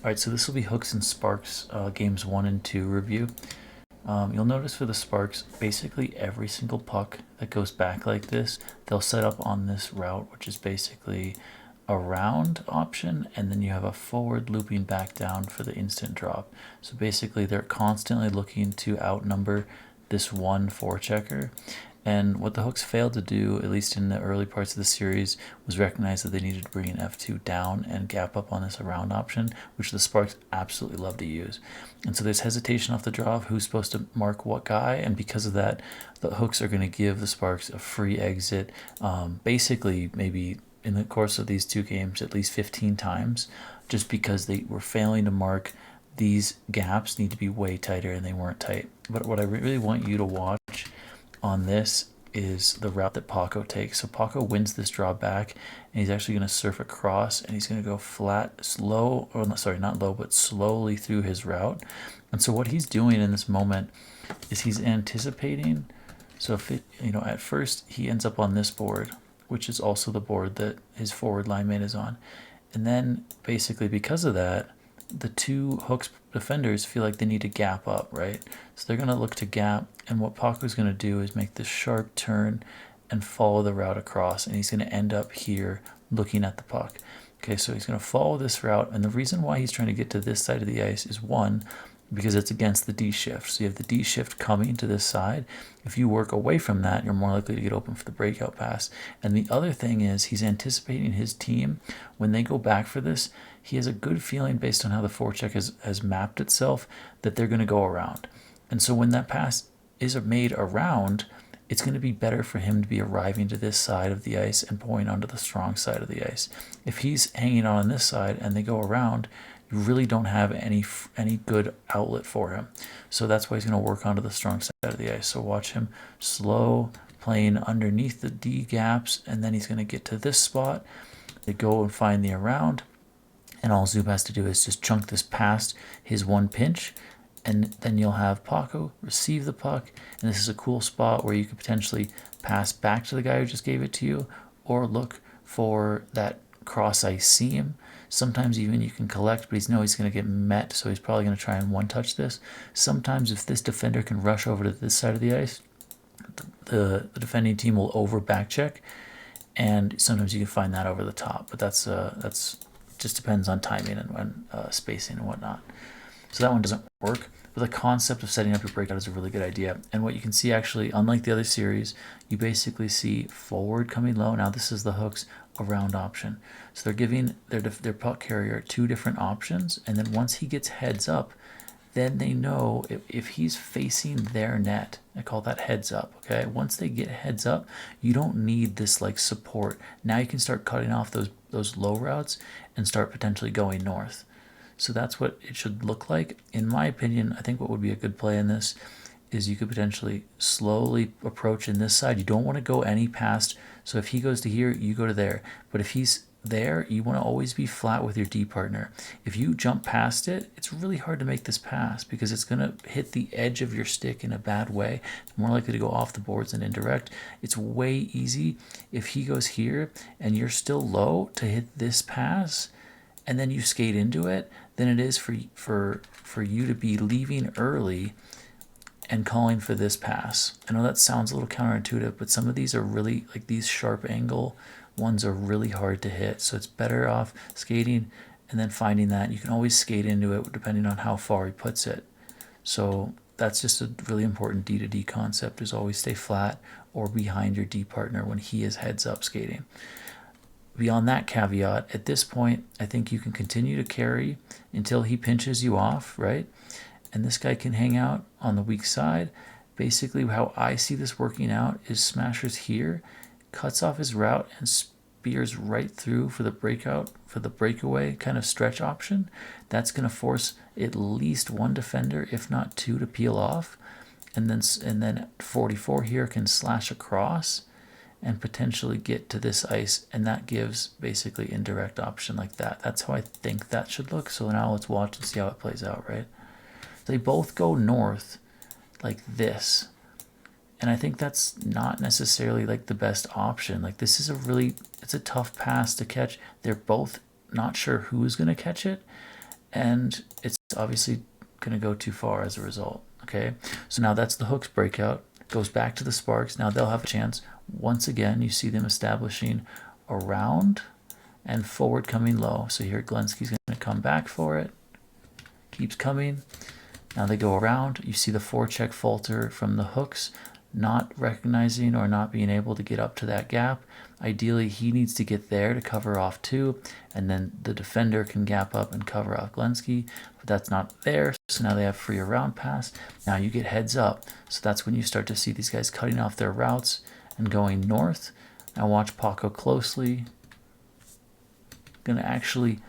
Alright, so this will be Hooks and Sparks games 1 and 2 review. You'll notice for the Sparks, basically every single puck that goes back like this, they'll set up on this route, which is basically a round option, and then you have a forward looping back down for the instant drop. So basically they're constantly looking to outnumber this one forechecker. And what the Hooks failed to do, at least in the early parts of the series, was recognize that they needed to bring an F2 down and gap up on this around option, which the Sparks absolutely love to use. And so there's hesitation off the draw of who's supposed to mark what guy, and because of that, the Hooks are going to give the Sparks a free exit, basically maybe in the course of these two games at least 15 times, just because they were failing to mark. These gaps need to be way tighter, and they weren't tight. But what I really want you to watch on this is the route that Paco takes. So Paco wins this draw back, and he's actually going to surf across, and he's going to go flat, slow, or sorry, not low, but slowly through his route. And so what he's doing in this moment is he's anticipating. So if it, at first he ends up on this board, which is also the board that his forward lineman is on. And then basically because of that, the two Hooks defenders feel like they need to gap up, right? So they're going to look to gap, and what Paco's going to do is make this sharp turn and follow the route across, and he's going to end up here looking at the puck. Okay, so he's going to follow this route, and the reason why he's trying to get to this side of the ice is, one, because it's against the D shift. So you have the D shift coming to this side. If you work away from that, you're more likely to get open for the breakout pass. And the other thing is he's anticipating his team, when they go back for this, he has a good feeling based on how the forecheck has mapped itself that they're going to go around. And so when that pass is made around, it's going to be better for him to be arriving to this side of the ice and pulling onto the strong side of the ice. If he's hanging on this side and they go around, you really don't have any good outlet for him. So that's why he's going to work onto the strong side of the ice. So watch him slow, playing underneath the D gaps, and then he's going to get to this spot. They go and find the around, and all Zub has to do is just chunk this past his one pinch, and then you'll have Paco receive the puck, and this is a cool spot where you could potentially pass back to the guy who just gave it to you, or look for that cross ice seam. Sometimes even you can collect, but he's going to get met, so he's probably going to try and one-touch this. Sometimes if this defender can rush over to this side of the ice, the defending team will over back check, and sometimes you can find that over the top, but that's just depends on timing and when spacing and whatnot. So that one doesn't work, but the concept of setting up your breakout is a really good idea. And what you can see, actually, unlike the other series, you basically see forward coming low. Now this is the Hooks around option, so they're giving their puck carrier two different options, and then once he gets heads up, then they know if he's facing their net. I call that heads up. Okay, once they get heads up, you don't need this like support. Now you can start cutting off those low routes and start potentially going north. So that's what it should look like. In my opinion, I think what would be a good play in this is you could potentially slowly approach in this side. You don't want to go any past. So if he goes to here, you go to there. But if he's there, you want to always be flat with your D partner. If you jump past it, it's really hard to make this pass because it's going to hit the edge of your stick in a bad way. It's more likely to go off the boards and indirect. It's way easy if he goes here and you're still low to hit this pass, and then you skate into it, than it is for you to be leaving early and calling for this pass. I know that sounds a little counterintuitive, but some of these are really, like these sharp angle ones are really hard to hit. So it's better off skating and then finding that. You can always skate into it depending on how far he puts it. So that's just a really important D to D concept, is always stay flat or behind your D partner when he is heads up skating. Beyond that caveat, at this point, I think you can continue to carry until he pinches you off, right? And this guy can hang out on the weak side. Basically, how I see this working out is Smasher's here, cuts off his route, and spears right through for the breakout, for the breakaway kind of stretch option. That's going to force at least one defender, if not two, to peel off. And then 44 here can slash across and potentially get to this ice, and that gives basically indirect option like that. That's how I think that should look. So now let's watch and see how it plays out, right? They both go north like this, and I think that's not necessarily like the best option. Like this is it's a tough pass to catch. They're both not sure who's going to catch it, and it's obviously going to go too far as a result. Okay, so now that's the hooks breakout. Goes back to the sparks. Now they'll have a chance. Once again, you see them establishing around and forward coming low. So here Glenski's going to come back for it. Keeps coming. Now they go around. You see the forecheck falter from the hooks, not recognizing or not being able to get up to that gap. Ideally, he needs to get there to cover off too, and then the defender can gap up and cover off Glenski, but that's not there, so now they have free around pass. Now you get heads up, so that's when you start to see these guys cutting off their routes and going north. Now watch Paco closely. Gonna actually,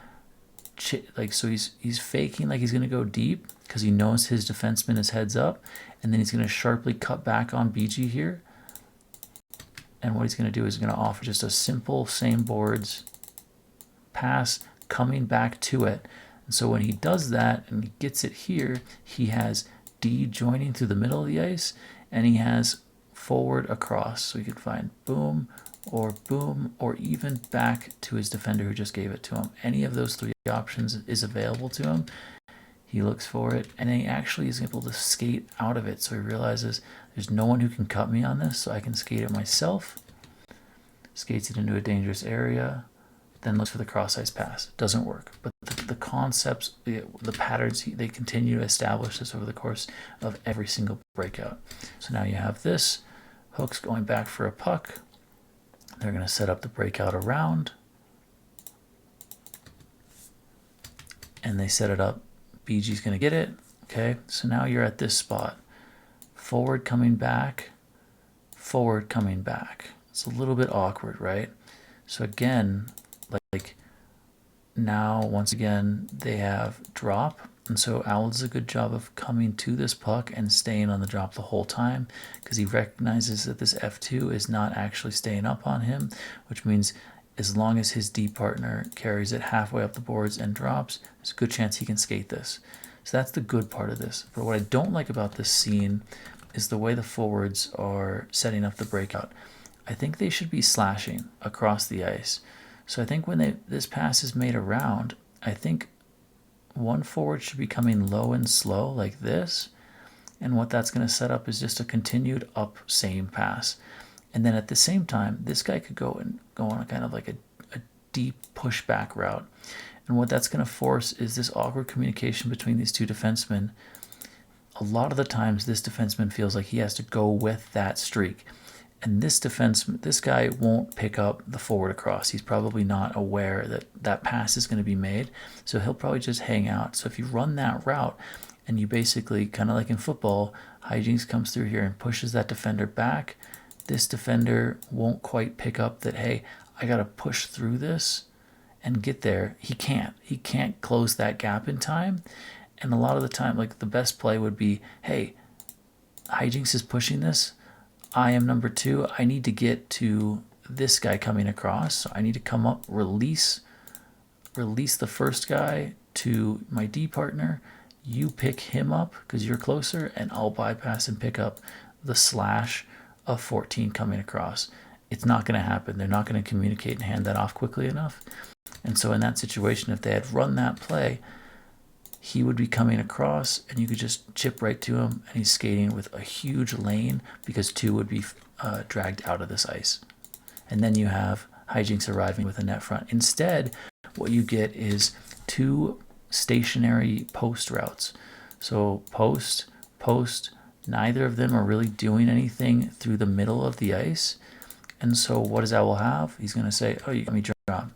so he's faking like he's gonna go deep because he knows his defenseman is heads up, and then he's gonna sharply cut back on BG here. And what he's going to do is he's going to offer just a simple same boards pass coming back to it. And so when he does that and he gets it here, he has D joining through the middle of the ice, and he has forward across. So he could find boom, or even back to his defender who just gave it to him. Any of those three options is available to him. He looks for it, and he actually is able to skate out of it. So he realizes there's no one who can cut me on this, so I can skate it myself. Skates it into a dangerous area, then looks for the cross ice pass. Doesn't work. But the concepts, the patterns, they continue to establish this over the course of every single breakout. So now you have this. Hooks going back for a puck. They're going to set up the breakout around. And they set it up. BG's going to get it. Okay, so now you're at this spot. Forward coming back. Forward coming back. It's a little bit awkward, right? So again, like now, once again, they have drop. And so Owl does a good job of coming to this puck and staying on the drop the whole time, because he recognizes that this F2 is not actually staying up on him, which means as long as his D partner carries it halfway up the boards and drops, there's a good chance he can skate this. So that's the good part of this. But what I don't like about this scene is the way the forwards are setting up the breakout. I think they should be slashing across the ice. So I think when this pass is made around, I think one forward should be coming low and slow like this. And what that's going to set up is just a continued up same pass. And then at the same time, this guy could go on a kind of like a deep pushback route. And what that's going to force is this awkward communication between these two defensemen. A lot of the times, this defenseman feels like he has to go with that streak. And this guy won't pick up the forward across. He's probably not aware that that pass is going to be made. So he'll probably just hang out. So if you run that route and you basically, kind of like in football, Hijinks comes through here and pushes that defender back, this defender won't quite pick up that, hey, I got to push through this and get there. He can't close that gap in time. And a lot of the time, like, the best play would be, hey, Hijinks is pushing this. I am number 2. I need to get to this guy coming across. So I need to come up, release the first guy to my D partner. You pick him up because you're closer, and I'll bypass and pick up the slash of 14 coming across. It's not going to happen. They're not going to communicate and hand that off quickly enough. And so in that situation, if they had run that play, he would be coming across and you could just chip right to him, and he's skating with a huge lane because 2 would be dragged out of this ice. And then you have Hijinks arriving with a net front. Instead, what you get is 2 stationary post routes. So post, neither of them are really doing anything through the middle of the ice. And so what does Owl have? He's going to say, oh, you got me drop.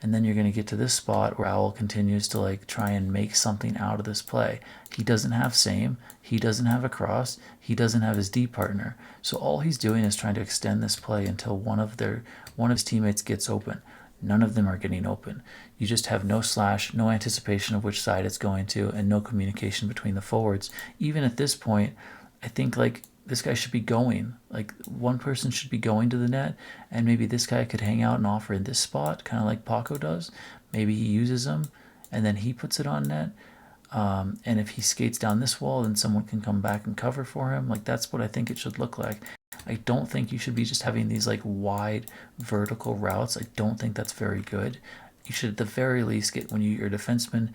And then you're going to get to this spot where Owl continues to like try and make something out of this play. He doesn't have same. He doesn't have a cross. He doesn't have his D partner. So all he's doing is trying to extend this play until one of his teammates gets open. None of them are getting open. You just have no slash, no anticipation of which side it's going to, and no communication between the forwards. Even at this point, I think like this guy should be going. Like one person should be going to the net, and maybe this guy could hang out and offer in this spot, kind of like Paco does. Maybe he uses them, and then he puts it on net. And if he skates down this wall, then someone can come back and cover for him. Like that's what I think it should look like. I don't think you should be just having these like wide vertical routes. I don't think that's very good. You should at the very least get, when your defenseman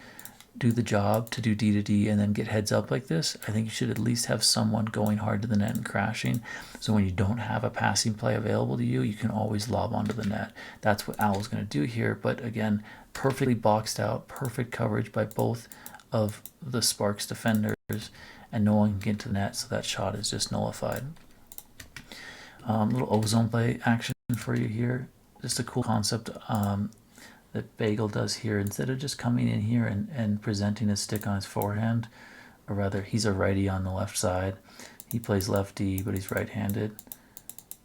do the job to do D to D and then get heads up like this, I think you should at least have someone going hard to the net and crashing. So when you don't have a passing play available to you, you can always lob onto the net. That's what Owl's going to do here. But again, perfectly boxed out, perfect coverage by both of the Sparks defenders, and no one can get to the net, so that shot is just nullified. Little ozone play action for you here. Just a cool concept that Bagel does here. Instead of just coming in here and presenting his stick on his forehand, or rather he's a righty on the left side. He plays lefty, but he's right-handed.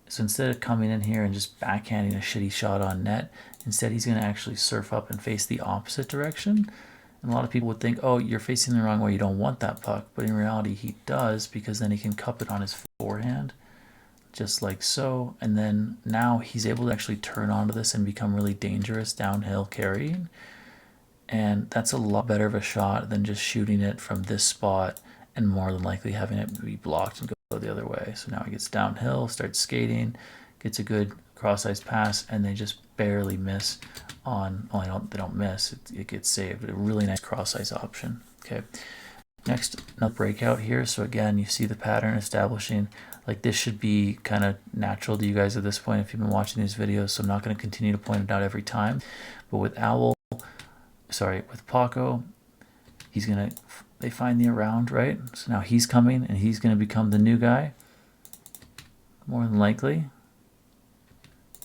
So instead of coming in here and just backhanding a shitty shot on net, instead he's going to actually surf up and face the opposite direction. And a lot of people would think, oh, you're facing the wrong way, you don't want that puck. But in reality, he does, because then he can cup it on his forehand, just like so. And then now he's able to actually turn onto this and become really dangerous downhill carrying. And that's a lot better of a shot than just shooting it from this spot and more than likely having it be blocked and go the other way. So now he gets downhill, starts skating, gets a good cross-ice pass, and they just barely miss on, well, they don't miss, it gets saved. A really nice cross-ice option. Okay, next, another breakout here. So again, you see the pattern establishing. Like, this should be kind of natural to you guys at this point if you've been watching these videos, so I'm not going to continue to point it out every time. But with with Paco, they find the around, right? So now he's coming, and he's going to become the new guy, more than likely.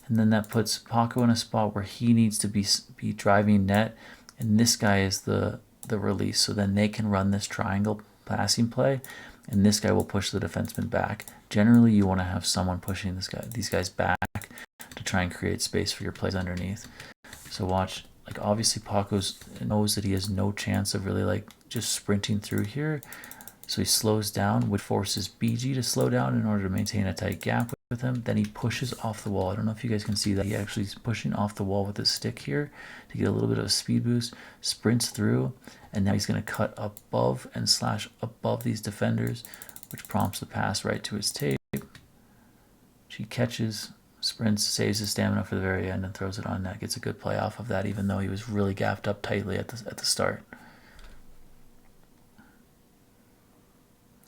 And then that puts Paco in a spot where he needs to be driving net, and this guy is the release. So then they can run this triangle passing play, and this guy will push the defenseman back. Generally, you want to have someone pushing these guys back to try and create space for your plays underneath. So watch, like, obviously Paco knows that he has no chance of really like just sprinting through here. So he slows down, which forces BG to slow down in order to maintain a tight gap with him. Then he pushes off the wall. I don't know if you guys can see that. He actually is pushing off the wall with his stick here to get a little bit of a speed boost, sprints through, and now he's going to cut above and slash above these defenders, which prompts the pass right to his tape. She catches, sprints, saves his stamina for the very end, and throws it on net. Gets a good play off of that, even though he was really gapped up tightly at the start.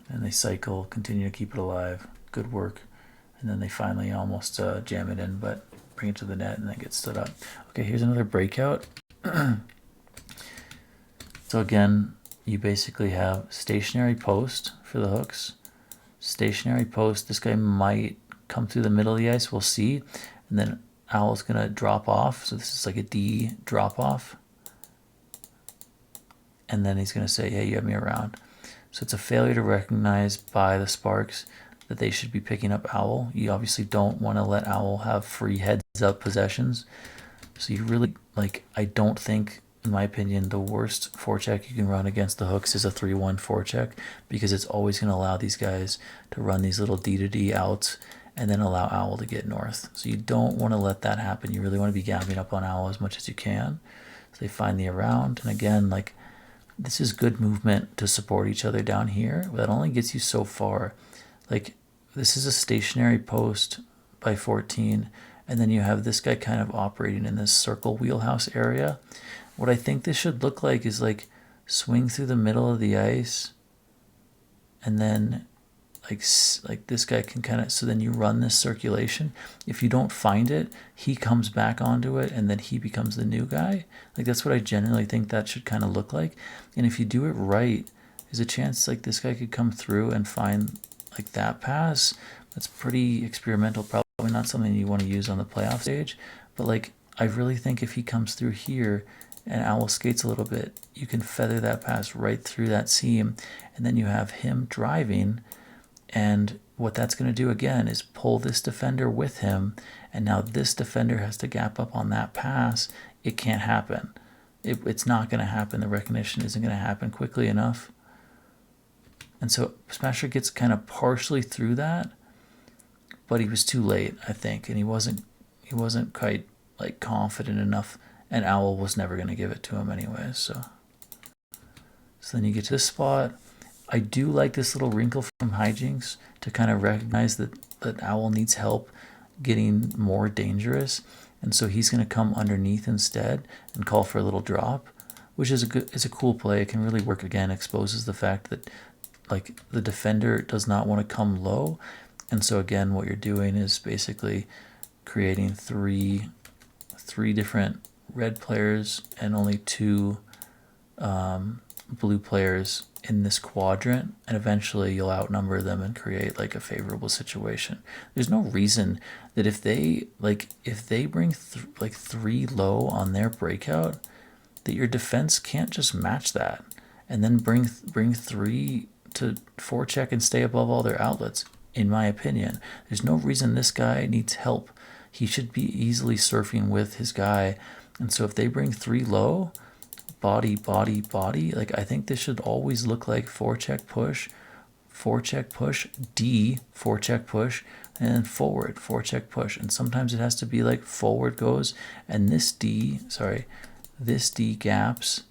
And they cycle, continue to keep it alive. Good work. And then they finally almost jam it in, but bring it to the net and then get stood up. Okay, here's another breakout. So again, you basically have stationary post for the hooks. Stationary post, this guy might come through the middle of the ice, we'll see. And then Owl's going to drop off. So this is like a D drop off. And then he's going to say, hey, you have me around. So it's a failure to recognize by the Sparks that they should be picking up Owl. You obviously don't want to let Owl have free heads-up possessions. So you really, like, I don't think, in my opinion, the worst forecheck you can run against the hooks is a 3-1 forecheck, because it's always going to allow these guys to run these little D to D outs and then allow Owl to get north. So you don't want to let that happen. You really want to be gapping up on Owl as much as you can. So they find the around, and again, like, this is good movement to support each other down here, but that only gets you so far. Like, this is a stationary post by 14, and then you have this guy kind of operating in this circle wheelhouse area. What I think this should look like is like swing through the middle of the ice, and then like this guy can kind of, so then you run this circulation. If you don't find it, he comes back onto it, and then he becomes the new guy. Like, that's what I generally think that should kind of look like. And if you do it right, there's a chance like this guy could come through and find like that pass. That's pretty experimental, probably not something you want to use on the playoff stage, but like, I really think if he comes through here and Owl skates a little bit, you can feather that pass right through that seam, and then you have him driving. And what that's going to do again is pull this defender with him, and now this defender has to gap up on that pass. It can't happen. It's not going to happen. The recognition isn't going to happen quickly enough. And so Smasher gets kind of partially through that, but he was too late, I think, and he wasn't quite like confident enough, and Owl was never going to give it to him anyway. So then you get to this spot. I do like this little wrinkle from Hijinks to kind of recognize that Owl needs help getting more dangerous. And so he's going to come underneath instead and call for a little drop. which is a cool play. It can really work. Again, exposes the fact that like the defender does not want to come low, and so again, what you're doing is basically creating three different red players and only two blue players in this quadrant, and eventually you'll outnumber them and create like a favorable situation. There's no reason that if they bring like 3 low on their breakout, that your defense can't just match that and then bring 3 to forecheck and stay above all their outlets. In my opinion, there's no reason this guy needs help. He should be easily surfing with his guy, and so if they bring 3 low, body, body, body, like I think this should always look like forecheck push, D, forecheck push, and then forward, forecheck push. And sometimes it has to be like forward goes, and this D gaps,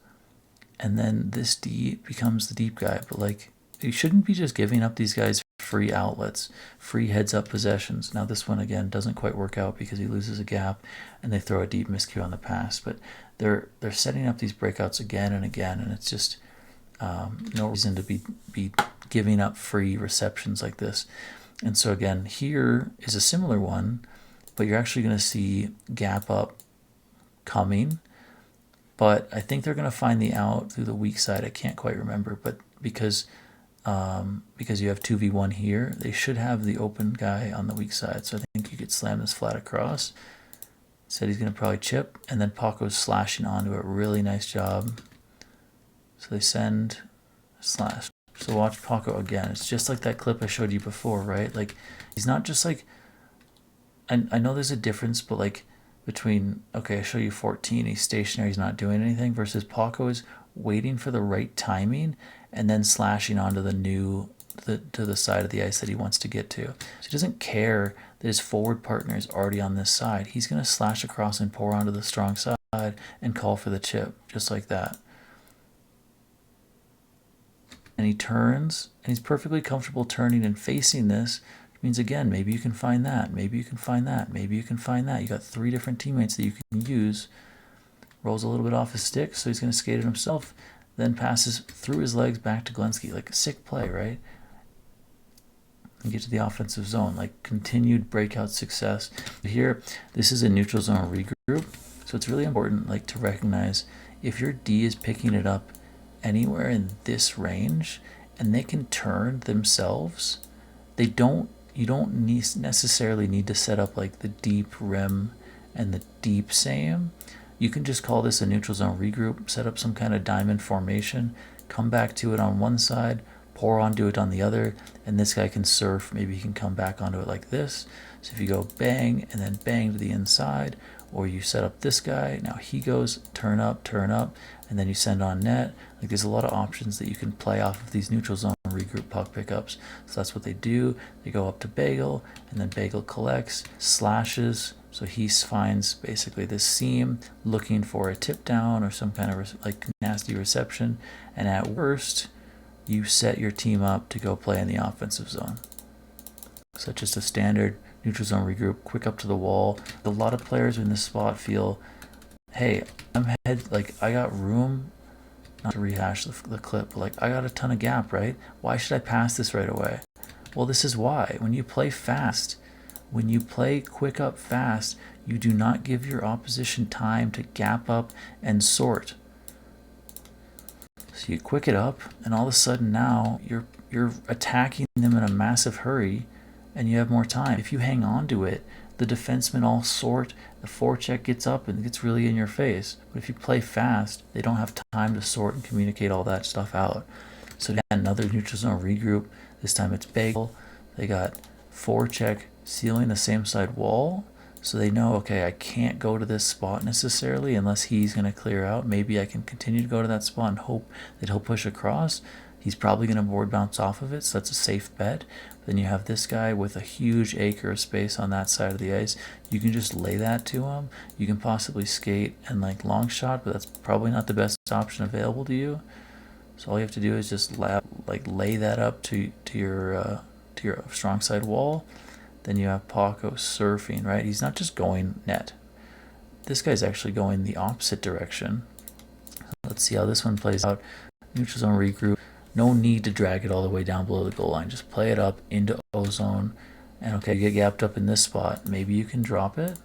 and then this D becomes the deep guy. But like, you shouldn't be just giving up these guys free outlets, free heads up possessions. Now this one again doesn't quite work out because he loses a gap and they throw a deep miscue on the pass, but they're setting up these breakouts again and again, and it's just no reason to be giving up free receptions like this. And so again, here is a similar one, but you're actually going to see gap up coming, but I think they're going to find the out through the weak side. I can't quite remember, but because you have 2v1 here, they should have the open guy on the weak side. So I think you could slam this flat across. Said he's going to probably chip, and then Paco's slashing onto it. Really nice job. So they send slash. So watch Paco again. It's just like that clip I showed you before, right? Like, he's not just like, I know there's a difference, but like between, okay, I show you 14, he's stationary, he's not doing anything, versus Paco is waiting for the right timing and then slashing onto to the side of the ice that he wants to get to. So he doesn't care that his forward partner is already on this side. He's going to slash across and pour onto the strong side and call for the chip, just like that. And he turns, and he's perfectly comfortable turning and facing this. It means, again, maybe you can find that, maybe you can find that, maybe you can find that. You got 3 different teammates that you can use. Rolls a little bit off his stick, so he's going to skate it himself, then passes through his legs back to Glenski. Like a sick play, right? And get to the offensive zone, like continued breakout success. Here, this is a neutral zone regroup, so it's really important like to recognize if your D is picking it up anywhere in this range and they can turn themselves, you don't necessarily need to set up like the deep rim and the deep same. You can just call this a neutral zone regroup, set up some kind of diamond formation, come back to it on one side, pour onto it on the other, and this guy can surf. Maybe he can come back onto it like this. So if you go bang and then bang to the inside, or you set up this guy, now he goes turn up, and then you send on net. Like, there's a lot of options that you can play off of these neutral zone regroup puck pickups. So that's what they do. They go up to Bagel, and then Bagel collects, slashes. So he finds basically this seam looking for a tip down or some kind of like nasty reception. And at worst, you set your team up to go play in the offensive zone. So just a standard neutral zone regroup, quick up to the wall. A lot of players in this spot feel, hey, I got room, not to rehash the clip, but like I got a ton of gap, right? Why should I pass this right away? Well, this is why. When you play fast, when you play quick up fast, you do not give your opposition time to gap up and sort. So you quick it up, and all of a sudden now you're attacking them in a massive hurry, and you have more time. If you hang on to it, the defensemen all sort, the forecheck gets up and gets really in your face. But if you play fast, they don't have time to sort and communicate all that stuff out. So again, another neutral zone regroup. This time it's Bagel. They got forecheck sealing the same side wall, so they know, okay, I can't go to this spot necessarily unless he's going to clear out. Maybe I can continue to go to that spot and hope that he'll push across. He's probably going to board bounce off of it, so that's a safe bet. Then you have this guy with a huge acre of space on that side of the ice. You can just lay that to him. You can possibly skate and like long shot, but that's probably not the best option available to you. So all you have to do is just lay that up to your strong side wall. Then you have Paco surfing, right? He's not just going net. This guy's actually going the opposite direction. Let's see how this one plays out. Neutral zone regroup. No need to drag it all the way down below the goal line. Just play it up into O zone. And okay, you get gapped up in this spot. Maybe you can drop it.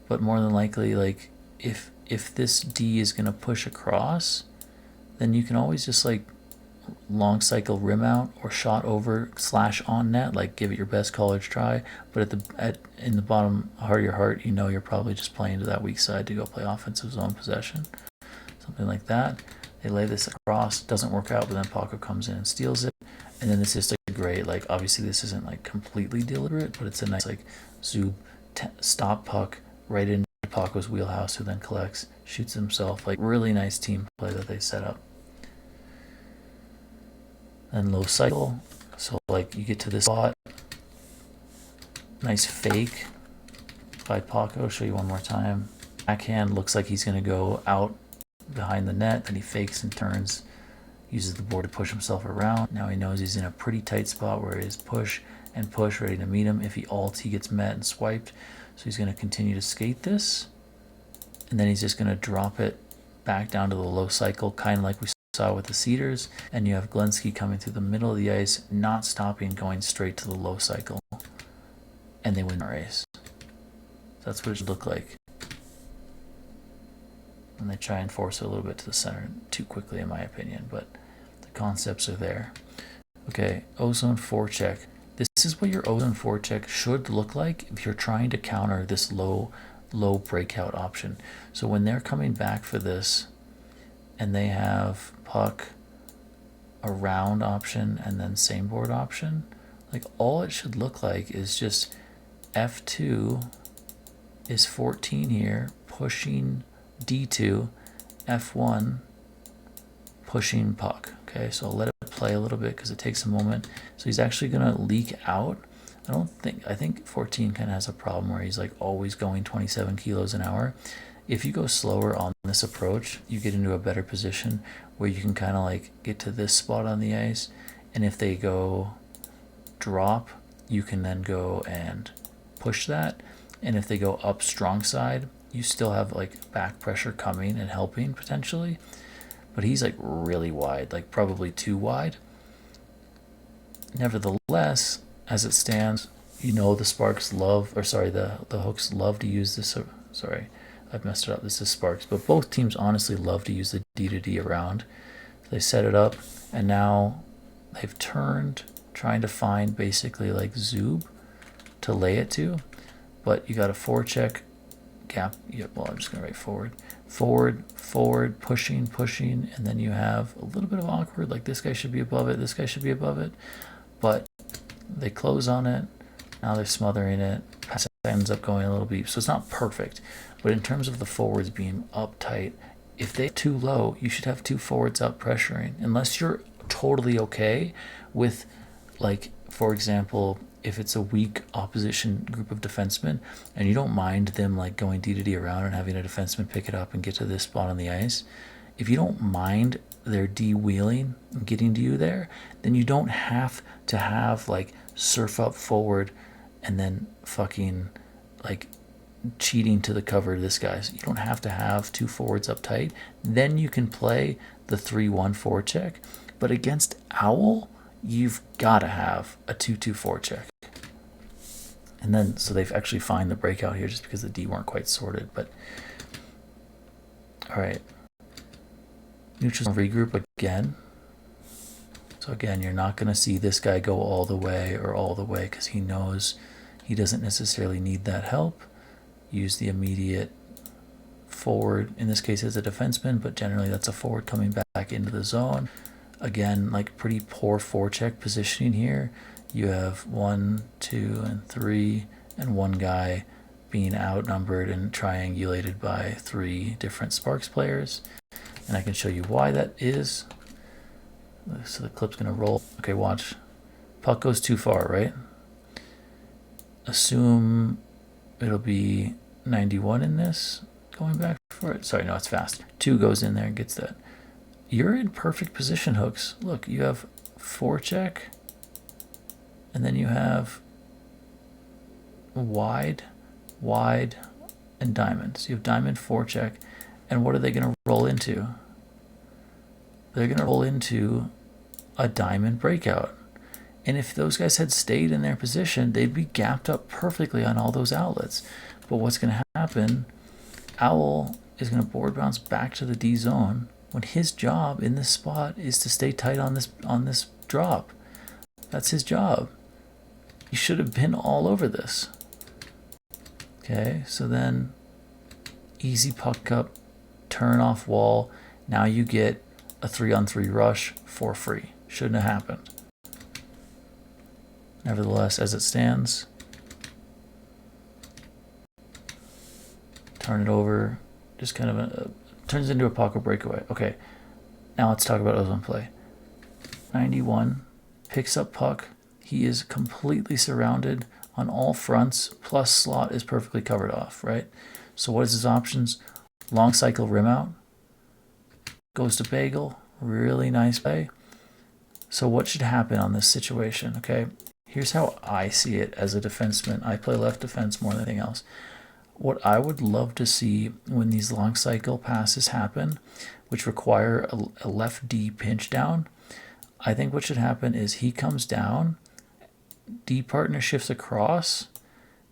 But more than likely, like, if this D is going to push across, then you can always just, like, long cycle rim out or shot over / on net, like give it your best college try. But in the bottom heart of your heart, you know you're probably just playing to that weak side to go play offensive zone possession, something like that. They lay this across, doesn't work out, but then Paco comes in and steals it. And then it's just a great, like, obviously this isn't like completely deliberate, but it's a nice, like, Zub stop puck right into Paco's wheelhouse, who then collects, shoots himself. Like, really nice team play that they set up. Then low cycle, so like you get to this spot, nice fake by Paco. Show you one more time. Backhand looks like he's going to go out behind the net, then he fakes and turns, uses the board to push himself around. Now he knows he's in a pretty tight spot where it is push and push, ready to meet him. If he ults, he gets met and swiped, so he's going to continue to skate this, and then he's just going to drop it back down to the low cycle, kind of like we saw with the Cedars. And you have Glenski coming through the middle of the ice, not stopping, going straight to the low cycle, and they win the race. That's what it should look like. And they try and force it a little bit to the center too quickly, in my opinion, but the concepts are there. Okay, ozone forecheck. This is what your ozone forecheck should look like if you're trying to counter this low breakout option. So when they're coming back for this, and they have puck around option and then same board option, like, all it should look like is just F2 is 14 here, pushing D2, F1 pushing puck. Okay, so I'll let it play a little bit because it takes a moment. So he's actually gonna leak out. I think 14 kind of has a problem where he's like always going 27 kilos an hour. If you go slower on this approach, you get into a better position where you can kind of like get to this spot on the ice, and if they go drop, you can then go and push that. And if they go up strong side, you still have like back pressure coming and helping potentially. But he's like really wide, like probably too wide. Nevertheless, as it stands, you know the Sparks love, or sorry, the Hooks love to use this. Sorry, I've messed it up. This is Sparks, but both teams honestly love to use the D to D around. So they set it up, and now they've turned, trying to find basically like Zub to lay it to. But you got a forecheck gap. Yeah, well, I'm just gonna write forward, pushing, and then you have a little bit of awkward, like this guy should be above it, this guy should be above it, but they close on it. Now they're smothering it. Pass ends up going a little deep, so it's not perfect. But in terms of the forwards being uptight, if they're too low, you should have two forwards up pressuring, unless you're totally okay with, like, for example, if it's a weak opposition group of defensemen and you don't mind them like going D to D around and having a defenseman pick it up and get to this spot on the ice, if you don't mind their D wheeling and getting to you there, then you don't have to have like surf up forward and then fucking like cheating to the cover of this guy. So you don't have to have two forwards up tight. Then you can play the 3-1 forecheck. But against Owl, you've got to have a 2-2 forecheck. And then, so they've actually found the breakout here just because the D weren't quite sorted. But, all right. Neutral regroup again. So again, you're not going to see this guy go all the way because he knows he doesn't necessarily need that help. Use the immediate forward. In this case, it's a defenseman, but generally that's a forward coming back into the zone. Again, like pretty poor forecheck positioning here. You have 1, 2, and 3, and one guy being outnumbered and triangulated by 3 different Sparks players. And I can show you why that is. So the clip's gonna roll. Okay, watch. Puck goes too far, right? Assume it'll be 91 in this, going back for it. Sorry, no, it's fast. 2 goes in there and gets that. You're in perfect position, Hooks. Look, you have forecheck, and then you have wide, and diamond. So you have diamond, forecheck, and what are they going to roll into? they're going to roll into a diamond breakout. And if those guys had stayed in their position, they'd be gapped up perfectly on all those outlets. But what's going to happen, Owl is going to board bounce back to the D zone when his job in this spot is to stay tight on this drop. That's his job. He should have been all over this. Okay, so then easy puck up, turn off wall. Now you get a 3-on-3 rush for free. Shouldn't have happened. Nevertheless, as it stands, turn it over, just kind of turns into a pocket breakaway. Okay, now let's talk about Ozone play. 91, picks up puck. He is completely surrounded on all fronts, plus slot is perfectly covered off, right? So what is his options? Long cycle rim out, goes to Bagel, really nice play. So what should happen on this situation, okay? Here's how I see it as a defenseman. I play left defense more than anything else. What I would love to see when these long cycle passes happen, which require a left D pinch down, I think what should happen is he comes down, D partner shifts across,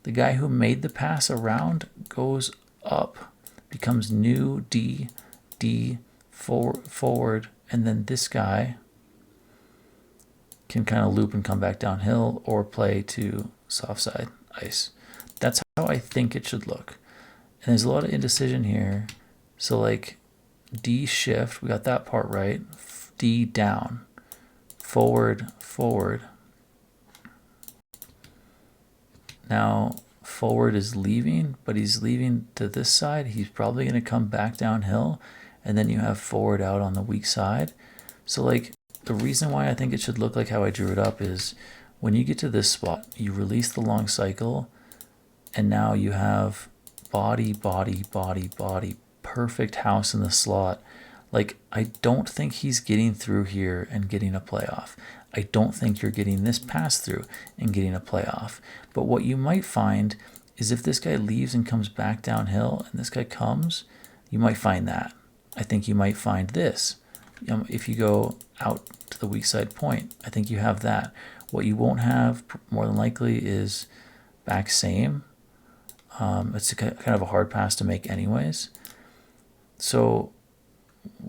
the guy who made the pass around goes up, becomes new D, forward, and then this guy can kind of loop and come back downhill or play to soft side ice. That's how I think it should look. And there's a lot of indecision here. So like D shift, we got that part right. D down, forward. Now forward is leaving, but he's leaving to this side. He's probably going to come back downhill, and then you have forward out on the weak side. So like the reason why I think it should look like how I drew it up is when you get to this spot, you release the long cycle, and now you have body, perfect house in the slot. Like, I don't think he's getting through here and getting a playoff. I don't think you're getting this pass through and getting a playoff. But what you might find is if this guy leaves and comes back downhill and this guy comes, you might find that. I think you might find this. If you go out to the weak side point, I think you have that. What you won't have more than likely is back same. It's kind of a hard pass to make anyways. So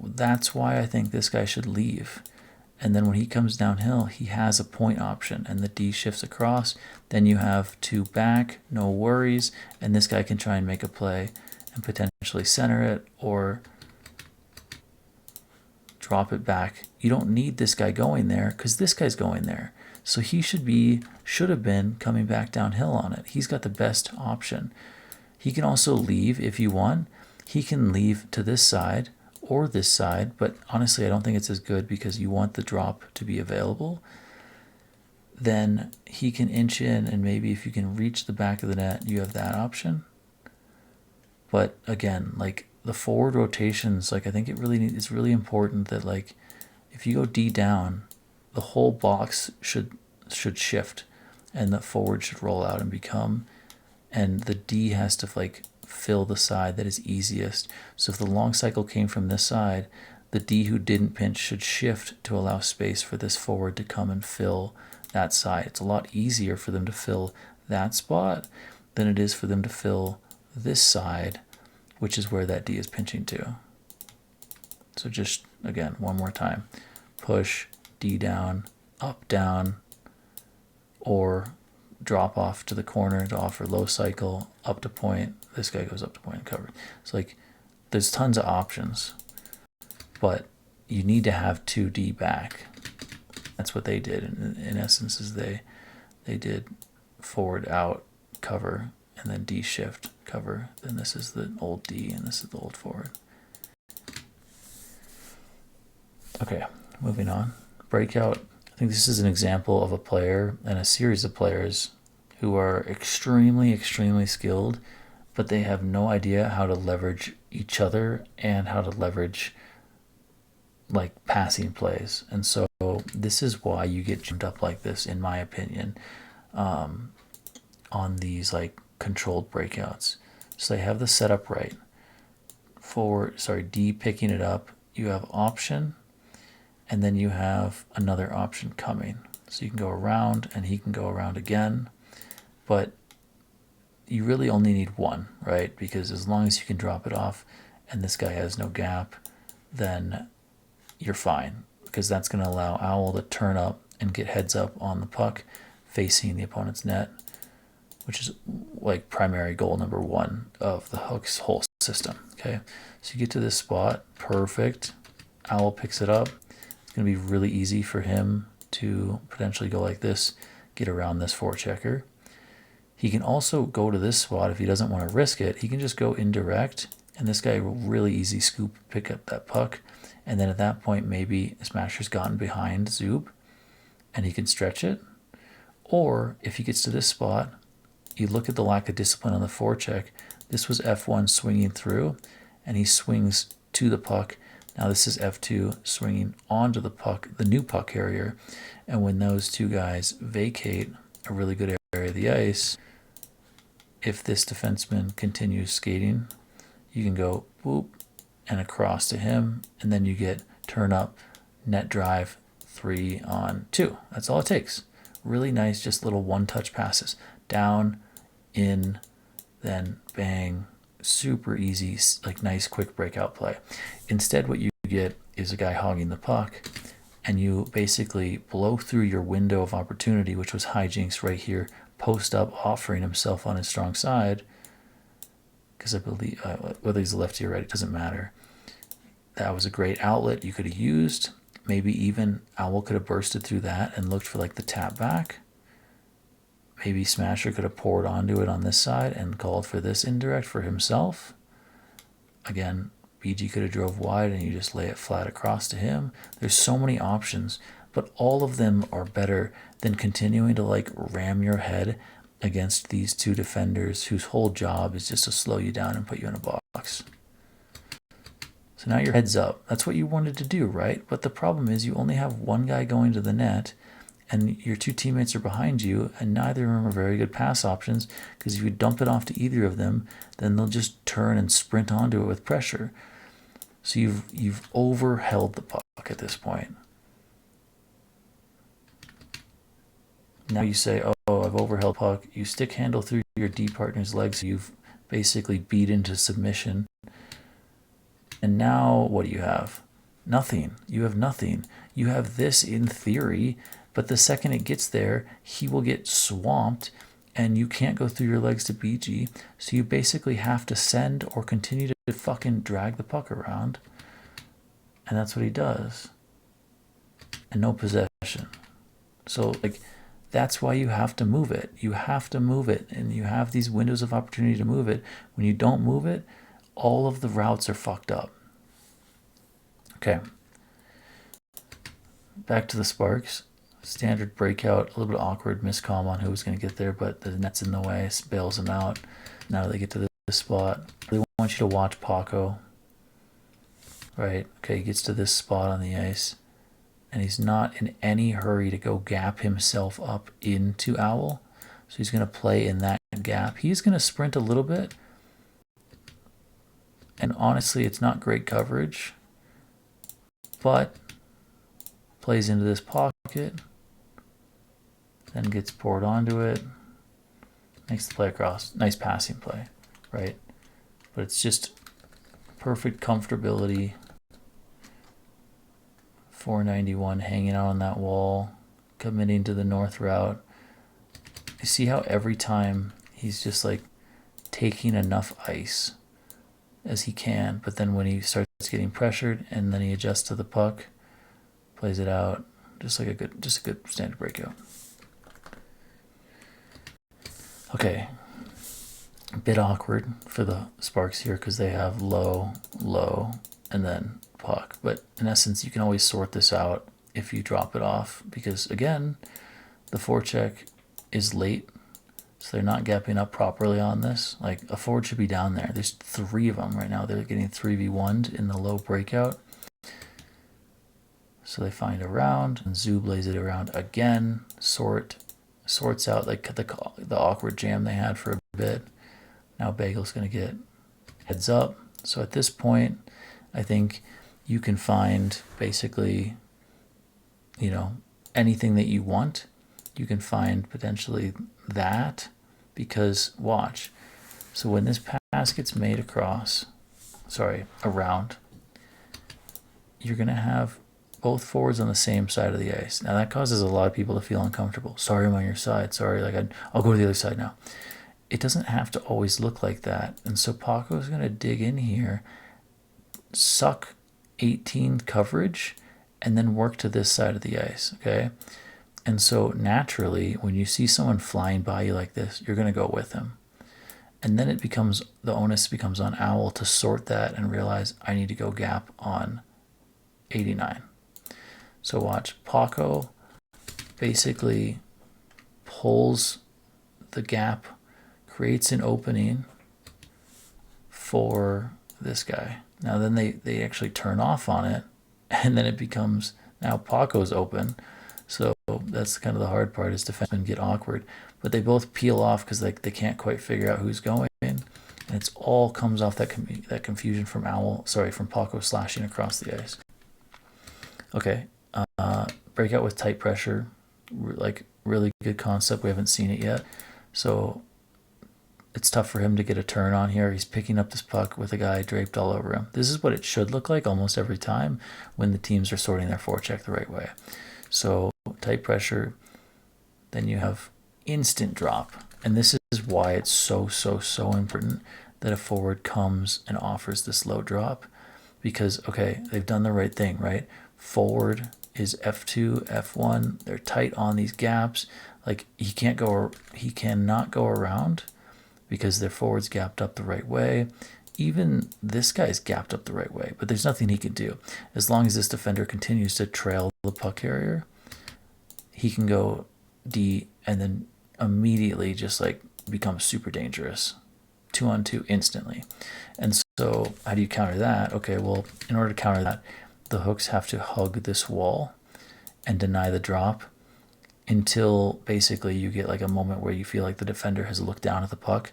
that's why I think this guy should leave. And then when he comes downhill, he has a point option and the D shifts across. Then you have two back, no worries. And this guy can try and make a play and potentially center it or drop it back. You don't need this guy going there because this guy's going there. So he should have been coming back downhill on it. He's got the best option. He can also leave if you want. He can leave to this side or this side, but honestly, I don't think it's as good because you want the drop to be available. Then he can inch in, and maybe if you can reach the back of the net, you have that option. But again, like the forward rotations, like I think it's really important that like if you go D down, the whole box should shift, and the forward should roll out and become, and the D has to like fill the side that is easiest. So if the long cycle came from this side, the D who didn't pinch should shift to allow space for this forward to come and fill that side. It's a lot easier for them to fill that spot than it is for them to fill this side, which is where that D is pinching to. So just again, one more time, push, D down, up, down, or drop off to the corner to offer low cycle, up to point. This guy goes up to point and covered. So like there's tons of options, but you need to have 2D back. That's what they did in essence is they did forward out cover and then D shift cover. Then this is the old D and this is the old forward. Okay, moving on. Breakout. I think this is an example of a player and a series of players who are extremely skilled, but they have no idea how to leverage each other and how to leverage like passing plays. And so this is why you get jumped up like this, in my opinion, on these like controlled breakouts. So they have the setup right. D picking it up. You have option. and then you have another option coming. So you can go around and he can go around again, but you really only need one, right? Because as long as you can drop it off and this guy has no gap, then you're fine, because that's going to allow Owl to turn up and get heads up on the puck facing the opponent's net, which is like primary goal number one of the Hook's whole system. Okay, so you get to this spot, perfect. Owl picks it up. It's going to be really easy for him to potentially go like this, get around this forechecker. He can also go to this spot if he doesn't want to risk it. He can just go indirect, and this guy will really easy scoop, pick up that puck. And then at that point, maybe Smasher's gotten behind Zoob and he can stretch it. Or if he gets to this spot, you look at the lack of discipline on the forecheck. This was F1 swinging through, and he swings to the puck. Now this is F2 swinging onto the puck, the new puck carrier. And when those two guys vacate a really good area of the ice, if this defenseman continues skating, you can go boop and across to him, and then you get turn up, net drive, 3-on-2. That's all it takes. Really nice, just little one-touch passes. Down, in, then bang. Super easy, like nice quick breakout play. Instead, what you get is a guy hogging the puck, and you basically blow through your window of opportunity, which was hijinks right here, post up, offering himself on his strong side, because I believe whether he's lefty or right, it doesn't matter. That was a great outlet you could have used. Maybe even Owl could have bursted through that and looked for like the tap back. Maybe Smasher could have poured onto it on this side and called for this indirect for himself. Again, BG could have drove wide and you just lay it flat across to him. There's so many options, but all of them are better than continuing to like ram your head against these two defenders whose whole job is just to slow you down and put you in a box. So now your head's up. That's what you wanted to do, right? But the problem is you only have one guy going to the net, and your two teammates are behind you, and neither of them are very good pass options, because if you dump it off to either of them, then they'll just turn and sprint onto it with pressure. So you've overheld the puck at this point. Now you say, oh, I've overheld puck. You stick handle through your D partner's legs. You've basically beat into submission. And now what do you have? Nothing. You have nothing. You have this in theory, but the second it gets there, he will get swamped, and you can't go through your legs to BG. So you basically have to send or continue to fucking drag the puck around. And that's what he does. And no possession. So, like, that's why you have to move it. You have to move it, and you have these windows of opportunity to move it. When you don't move it, all of the routes are fucked up. Okay. Back to the Sparks. Standard breakout, a little bit awkward miscomm on who was going to get there, but the net's in the way, bails him out. Now they get to this spot. They want you to watch Paco. Right? Okay, he gets to this spot on the ice, and he's not in any hurry to go gap himself up into Owl. So he's going to play in that gap. He's going to sprint a little bit. And honestly, it's not great coverage, but plays into this pocket, then gets poured onto it, makes the play across. Nice passing play, right? But it's just perfect comfortability. 491 hanging out on that wall, committing to the north route. You see how every time he's just like taking enough ice as he can, but then when he starts getting pressured and then he adjusts to the puck, plays it out, just a good standard breakout. Okay, a bit awkward for the Sparks here because they have low, and then puck, but in essence you can always sort this out if you drop it off, because again, the forecheck is late. So they're not gapping up properly on this. Like, a forward should be down there. There's 3 of them right now. They're getting 3v1'd in the low breakout. So they find a round, and Zoob lays it around again. Sorts out like the awkward jam they had for a bit. Now Bagel's going to get heads up. So at this point, I think you can find basically you know, anything that you want, you can find potentially that, because watch. So when this pass gets made around, you're going to have both forwards on the same side of the ice. Now that causes a lot of people to feel uncomfortable. Sorry, I'm on your side. Sorry, like I'll go to the other side now. It doesn't have to always look like that. And so Paco's going to dig in here, suck 18 coverage, and then work to this side of the ice, okay? And so naturally, when you see someone flying by you like this, you're going to go with him. And then the onus becomes on Owl to sort that and realize I need to go gap on 89. So watch, Paco basically pulls the gap, creates an opening for this guy. Now then they actually turn off on it, and then it becomes, now Paco's open. So that's kind of the hard part, is defensemen get awkward. But they both peel off because they can't quite figure out who's going. And it's all comes off that confusion from Paco slashing across the ice. Okay, breakout with tight pressure, like really good concept. We haven't seen it yet. So it's tough for him to get a turn on here. He's picking up this puck with a guy draped all over him. This is what it should look like almost every time when the teams are sorting their forecheck the right way. So tight pressure, then you have instant drop. And this is why it's so important that a forward comes and offers this low drop, because, okay, they've done the right thing, right? Forward is F2, F1. They're tight on these gaps. Like he cannot go around because their forward's gapped up the right way. Even this guy's gapped up the right way, but there's nothing he can do. As long as this defender continues to trail the puck carrier, he can go D and then immediately just like become super dangerous. 2-on-2 instantly. And so how do you counter that? Okay, well, in order to counter that, the hooks have to hug this wall and deny the drop until basically you get like a moment where you feel like the defender has looked down at the puck,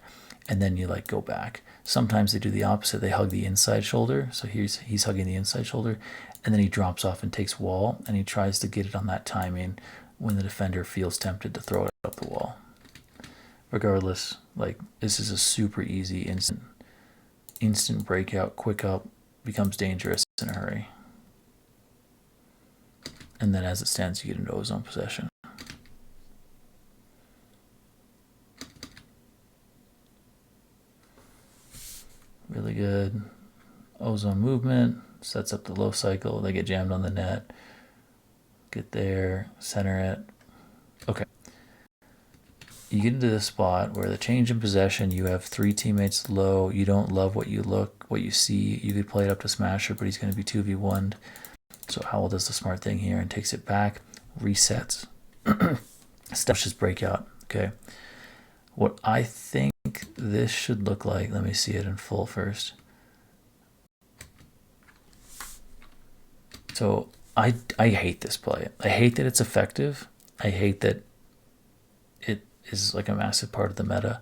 and then you like go back. Sometimes they do the opposite. They hug the inside shoulder. So he's hugging the inside shoulder, and then he drops off and takes wall, and he tries to get it on that timing when the defender feels tempted to throw it up the wall. Regardless, like this is a super easy instant breakout, quick up, becomes dangerous in a hurry. And then as it stands, you get into ozone possession. Really good. Ozone movement, sets up the low cycle. They get jammed on the net. Get there, center it. Okay. You get into this spot where the change in possession, you have three teammates low. You don't love what you see. You could play it up to Smasher, but he's going to be 2v1'd. So Howell does the smart thing here and takes it back, resets, establishes breakout. Okay. What I think this should look like, let me see it in full first. So I hate this play. I hate that it's effective. I hate that it is like a massive part of the meta.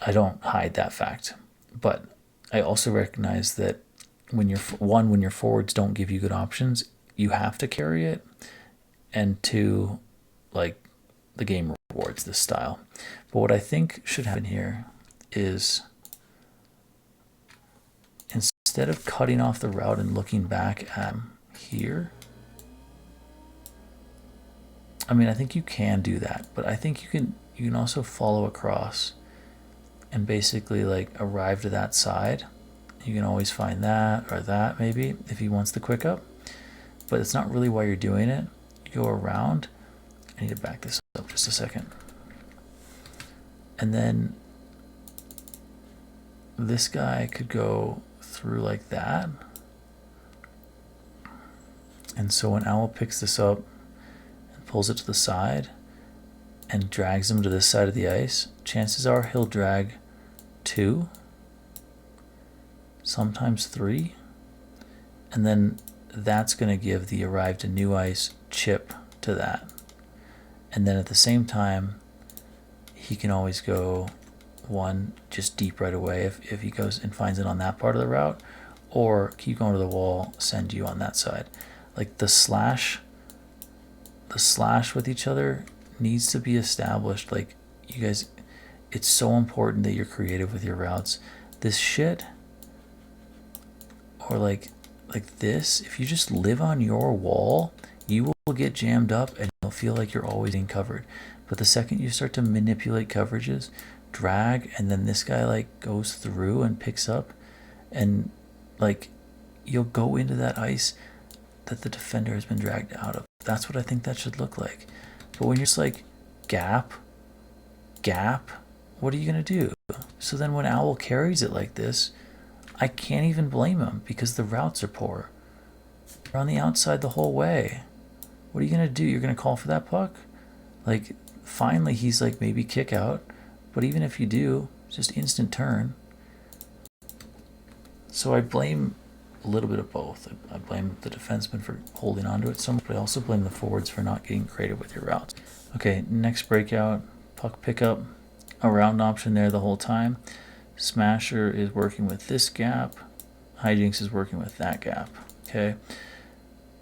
I don't hide that fact, but I also recognize that when your forwards don't give you good options, you have to carry it, and two, like the game rewards this style. But what I think should happen here is, instead of cutting off the route and looking back at here, I mean, I think you can do that, but I think you can also follow across and basically like arrive to that side. You can always find that or that maybe if he wants the quick up, but it's not really why you're doing it. You go around. I need to back this up just a second. And then this guy could go through like that. And so when Owl picks this up and pulls it to the side and drags him to this side of the ice, chances are he'll drag 2, sometimes 3, and then that's going to give the arrive to new ice chip to that. And then at the same time, he can always go 1 just deep right away if he goes and finds it on that part of the route, or keep going to the wall, send you on that side. like the slash with each other needs to be established. Like, you guys, it's so important that you're creative with your routes. This shit, or like this, if you just live on your wall, you will get jammed up and you'll feel like you're always being covered. But the second you start to manipulate coverages, drag, and then this guy like goes through and picks up, and like you'll go into that ice that the defender has been dragged out of. That's what I think that should look like. But when you're just like gap, what are you gonna do? So then when Owl carries it like this, I can't even blame him because the routes are poor. You're on the outside the whole way. What are you gonna do? You're gonna call for that puck? Like, finally he's like maybe kick out, but even if you do, just instant turn. So I blame a little bit of both. I blame the defenseman for holding onto it so much, but I also blame the forwards for not getting creative with your routes. Okay, next breakout, puck pickup, a round option there the whole time. Smasher is working with this gap. Hijinks is working with that gap. Okay.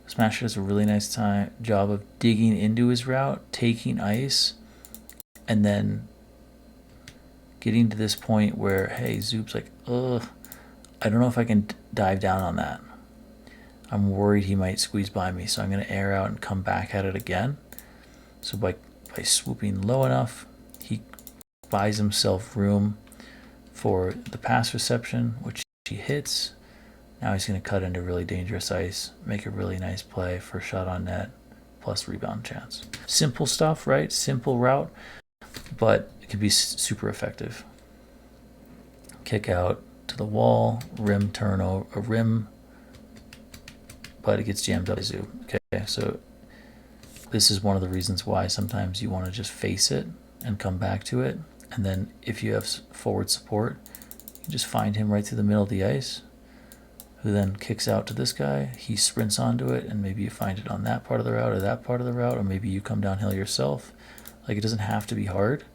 Smasher does a really nice job of digging into his route, taking ice, and then getting to this point where, hey, Zoop's like, ugh, I don't know if I can dive down on that. I'm worried he might squeeze by me, so I'm going to air out and come back at it again. So by swooping low enough, he buys himself room for the pass reception, which he hits. Now he's going to cut into really dangerous ice, make a really nice play for shot on net, plus rebound chance. Simple stuff, right? Simple route, but it can be super effective. Kick out to the wall, rim turnover, a rim, but it gets jammed up by Zoo. Okay, so this is one of the reasons why sometimes you want to just face it and come back to it. And then if you have forward support, you just find him right through the middle of the ice, who then kicks out to this guy. He sprints onto it, and maybe you find it on that part of the route or that part of the route, or maybe you come downhill yourself. Like, it doesn't have to be hard,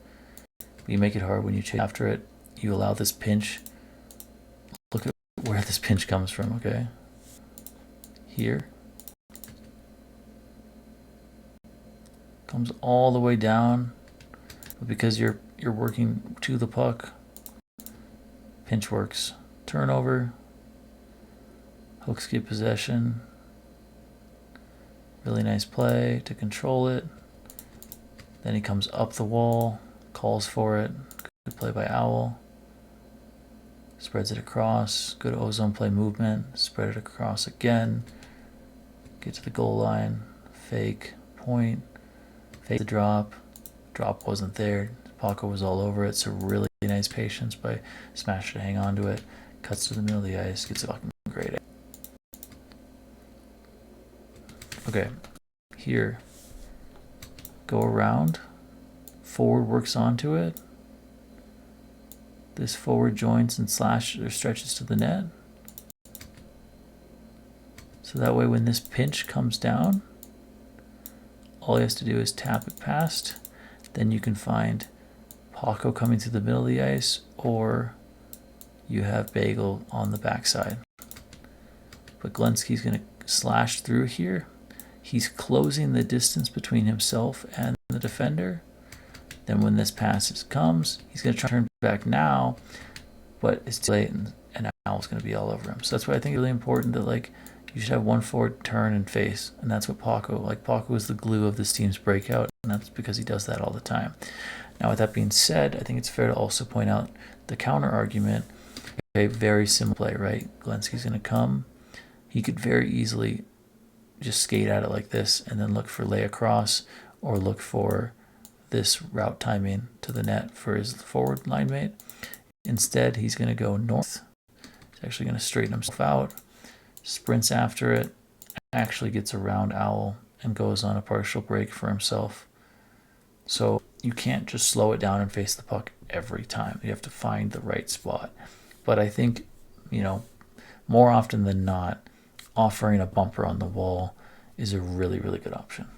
but you make it hard when you chase after it. You allow this pinch. Look at where this pinch comes from, okay? Here. Comes all the way down, but because you're working to the puck, pinch works. Turnover, hooks get possession, really nice play to control it. Then he comes up the wall, calls for it, good play by Owl, spreads it across, good ozone play movement, spread it across again, get to the goal line, fake, point, fake the drop wasn't there, Paco was all over it, so really nice patience by Smasher to hang on to it, cuts to the middle of the ice, gets a fucking great. Okay, here, go around, forward works onto it, this forward joins and stretches to the net, so that way when this pinch comes down, all he has to do is tap it past. Then you can find Paco coming through the middle of the ice, or you have Bagel on the backside. But Glenski's going to slash through here. He's closing the distance between himself and the defender. Then when this pass comes, he's going to try to turn back now, but it's too late, and Owl's going to be all over him. So that's why I think it's really important that, like, you should have one forward turn and face, and that's what Paco is the glue of this team's breakout, and that's because he does that all the time. Now, with that being said, I think it's fair to also point out the counter argument. Okay, very simple play, right? Glenski's going to come. He could very easily just skate at it like this and then look for lay across, or look for this route timing to the net for his forward line mate. Instead, he's going to go north. He's actually going to straighten himself out, sprints after it, actually gets around Owl, and goes on a partial break for himself. So you can't just slow it down and face the puck every time. You have to find the right spot. But I think, more often than not, offering a bumper on the wall is a really, really good option.